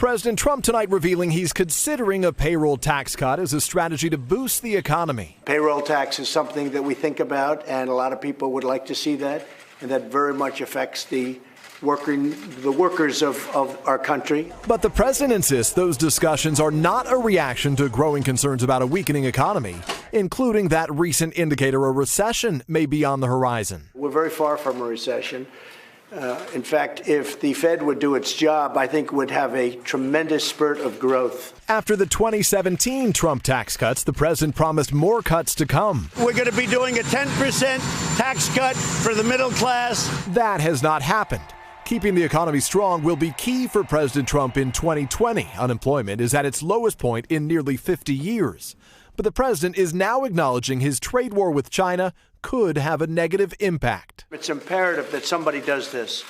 President Trump tonight revealing he's considering a payroll tax cut as a strategy to boost the economy. Payroll tax is something that we think about, and a lot of people would like to see that, and that very much affects the workers of our country. But the president insists those discussions are not a reaction to growing concerns about a weakening economy, including that recent indicator a recession may be on the horizon. We're very far from a recession. In fact, if the Fed would do its job, I think would have a tremendous spurt of growth. After the 2017 Trump tax cuts, the president promised more cuts to come. We're going to be doing a 10% tax cut for the middle class. That has not happened. Keeping the economy strong will be key for President Trump in 2020. Unemployment is at its lowest point in nearly 50 years. But the president is now acknowledging his trade war with China could have a negative impact. It's imperative that somebody does this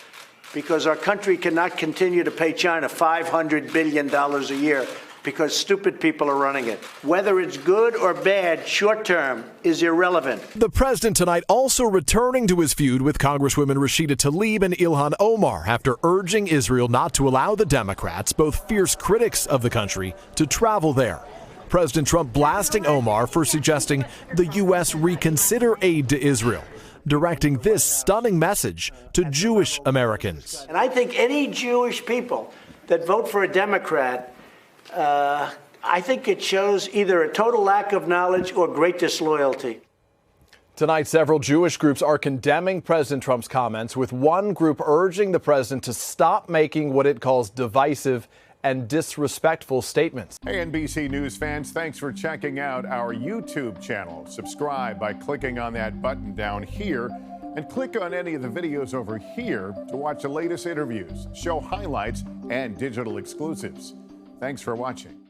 because our country cannot continue to pay China $500 billion a year because stupid people are running it. Whether it's good or bad, short term, is irrelevant. The president tonight also returning to his feud with Congresswomen Rashida Tlaib and Ilhan Omar after urging Israel not to allow the Democrats, both fierce critics of the country, to travel there. President Trump blasting Omar for suggesting the U.S. reconsider aid to Israel, directing this stunning message to Jewish Americans. And I think any Jewish people that vote for a Democrat, I think it shows either a total lack of knowledge or great disloyalty. Tonight, several Jewish groups are condemning President Trump's comments, with one group urging the president to stop making what it calls divisive and disrespectful statements. Hey, NBC News fans, thanks for checking out our YouTube channel. Subscribe by clicking on that button down here and click on any of the videos over here to watch the latest interviews, show highlights, and digital exclusives. Thanks for watching.